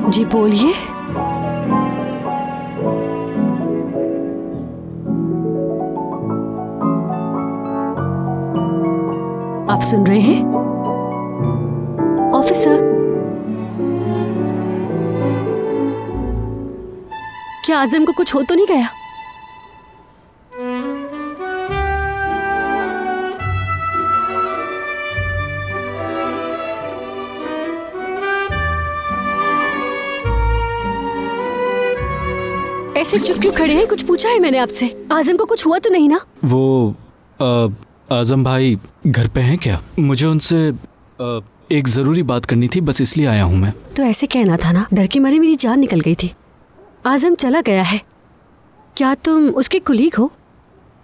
जी बोलिए। आप सुन रहे हैं? ऑफिसर, क्या आजम को कुछ हो तो नहीं गया? ऐसे चुप क्यों खड़े हैं? कुछ पूछा है मैंने आपसे? आजम को कुछ हुआ तो नहीं ना? वो आजम भाई घर पे हैं क्या? मुझे उनसे एक जरूरी बात करनी थी, बस इसलिए आया हूँ मैं। तो ऐसे कहना था ना, डर के मारे मेरी जान निकल गई थी। आजम चला गया है। क्या तुम उसके कुलीग हो?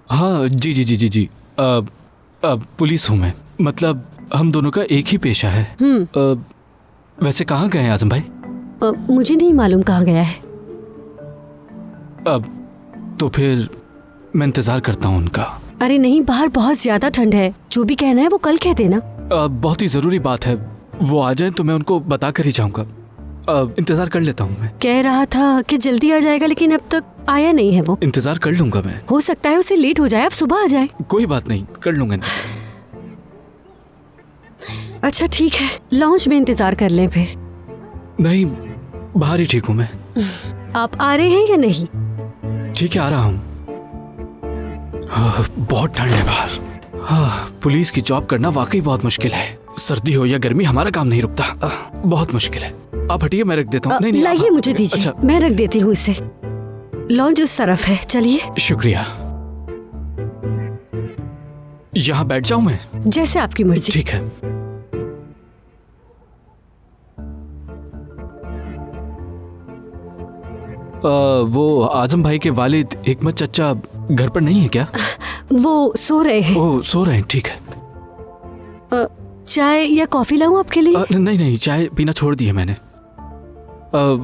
हाँ जी जी जी जी जी। पुलिस हूँ मैं, मतलब हम दोनों का एक ही पेशा है। वैसे कहाँ गए हैं आजम भाई? मुझे नहीं मालूम कहाँ गया है। अब तो फिर मैं इंतजार करता हूँ उनका। अरे नहीं, बाहर बहुत ज्यादा ठंड है। जो भी कहना है वो कल कह देना। बहुत ही जरूरी बात है, वो आ जाए तो मैं उनको बता कर ही जाऊंगा। इंतजार कर लेता हूँ मैं। कह रहा था कि जल्दी आ जाएगा, लेकिन अब तक आया नहीं है वो। इंतजार कर लूंगा मैं। हो सकता है उसे लेट हो जाए, अब सुबह आ जाए। कोई बात नहीं, कर लूंगा इंतजार। अच्छा ठीक है, लॉन्च में इंतजार कर लें फिर। नहीं, बाहर ही ठीक हूँ मैं। आप आ रहे हैं या नहीं? ठीक है, आ रहा हूँ। बहुत ठंड है बाहर। पुलिस की जॉब करना वाकई बहुत मुश्किल है। सर्दी हो या गर्मी, हमारा काम नहीं रुकता। बहुत मुश्किल है। आप हटिए, मैं रख देता हूँ। नहीं, लाइए मुझे दीजिए। अच्छा। मैं रख देती हूँ इसे। लॉन्च उस तरफ है, चलिए। शुक्रिया। यहाँ बैठ जाऊँ मैं? जैसे आपकी मर्जी। ठीक है। वो आजम भाई के वालिद हिकमत चचा घर पर नहीं है क्या? वो सो रहे हैं। ओह, सो रहे हैं, ठीक है। चाय या कॉफी लाऊं आपके लिए? नहीं नहीं, चाय पीना छोड़ दी है मैंने।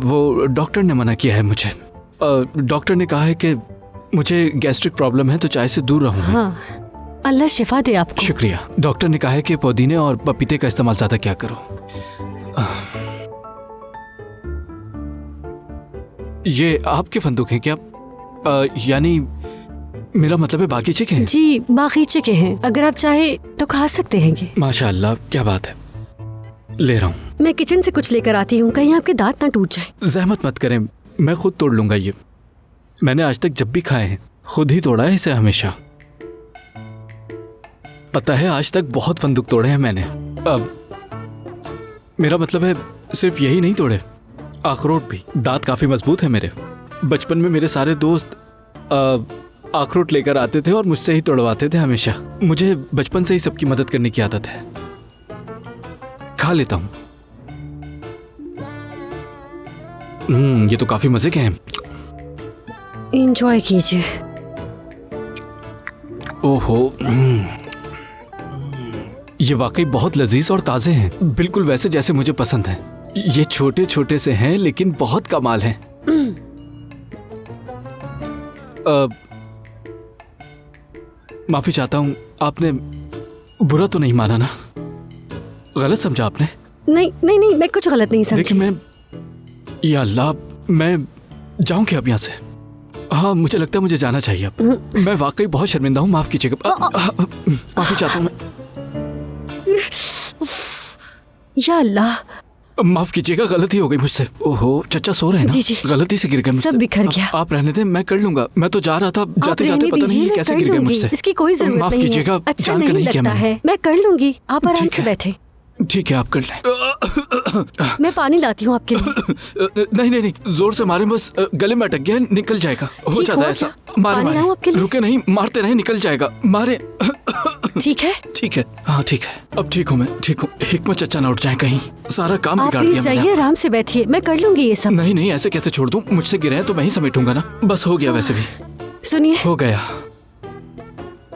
वो डॉक्टर ने मना किया है मुझे। डॉक्टर ने कहा है कि मुझे गैस्ट्रिक प्रॉब्लम है, तो चाय से दूर रहूं। हाँ, अल्लाह शिफा दे आपको। शुक्रिया। डॉक्टर ने कहा है कि पुदीने और पपीते का इस्तेमाल ज्यादा क्या करो। ये आपके फंदूक हैं क्या? यानी मेरा मतलब है बागीचे के हैं? जी, बागीचे के हैं। अगर आप चाहे तो खा सकते हैं। माशाअल्लाह, क्या बात है। ले रहा हूँ। मैं किचन से कुछ लेकर आती हूँ, कहीं आपके दांत ना टूट जाए। जहमत मत करें, मैं खुद तोड़ लूंगा। ये मैंने आज तक जब भी खाए हैं खुद ही तोड़ा है इसे, हमेशा। पता है, आज तक बहुत फंदूक तोड़े हैं मैंने। अब मेरा मतलब है सिर्फ यही नहीं तोड़े, अखरोट भी। दांत काफी मजबूत है मेरे। बचपन में मेरे सारे दोस्त अखरोट लेकर आते थे और मुझसे ही तोड़वाते थे हमेशा। मुझे बचपन से ही सबकी मदद करने की आदत है। खा लेता हूँ। ये तो काफी मजे के हैं। एंजॉय कीजिए। ओहो, ये वाकई बहुत लजीज और ताजे हैं, बिल्कुल वैसे जैसे मुझे पसंद है। ये छोटे छोटे से हैं लेकिन बहुत कमाल हैं। माफी चाहता हूँ, आपने बुरा तो नहीं माना ना? गलत समझा आपने? नहीं नहीं नहीं, मैं कुछ गलत नहीं समझी। देखिए, या अल्लाह, मैं जाऊं क्या अब यहाँ से? हाँ, मुझे लगता है मुझे जाना चाहिए अब। मैं वाकई बहुत शर्मिंदा हूँ, माफ कीजिएगा। माफी चाहता हूँ मैं। या अल्लाह, माफ कीजिएगा, गलती हो गई मुझसे। ओहो, चचा सो रहे हैं ना? जी जी, गलती से गिर गए मुझसे। सब बिखर गया। आप रहने दें, मैं कर लूंगा। मैं तो जा रहा था, जाते जाते पता नहीं कैसे गिर गए मुझसे। इसकी कोई जरूरत नहीं है। माफ कीजिएगा, अच्छा नहीं लगता है। मैं कर लूंगी, आप आराम से बैठे। ठीक है, आप कर लें। मैं पानी लाती हूँ आपके लिए। नहीं नहीं नहीं, जोर से मारे, बस गले में अटक गया, निकल जाएगा। हो जाता है ऐसा। मारे मारे, रुके नहीं, मारते रहे, निकल जाएगा। मारे। ठीक है, ठीक है। हाँ ठीक है, अब ठीक हूँ मैं, ठीक हूँ। हिकमत चचा ना उठ जाए कहीं, सारा काम बिगाड़ दिया। जाइए, आराम से बैठिए, मैं कर लूंगी ये सब। नहीं नहीं, ऐसे कैसे छोड़ दूँ? मुझसे गिरे हैं तो मैं ही समेटूंगा ना। बस हो गया। वैसे भी सुनिए, हो गया।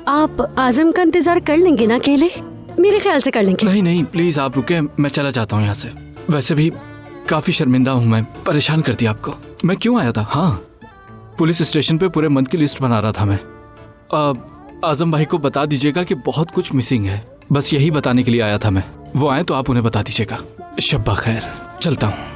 आप आजम का इंतजार कर लेंगे ना अकेले? मेरे ख्याल से कर लेंगे। नहीं नहीं, प्लीज आप रुके, मैं चला जाता हूँ यहाँ से। वैसे भी काफी शर्मिंदा हूँ मैं, परेशान कर दिया आपको। मैं क्यों आया था? हाँ, पुलिस स्टेशन पे पूरे मंथ की लिस्ट बना रहा था मैं। आजम भाई को बता दीजिएगा कि बहुत कुछ मिसिंग है, बस यही बताने के लिए आया था मैं। वो आए तो आप उन्हें बता दीजिएगा। शब्बा खैर, चलता हूँ।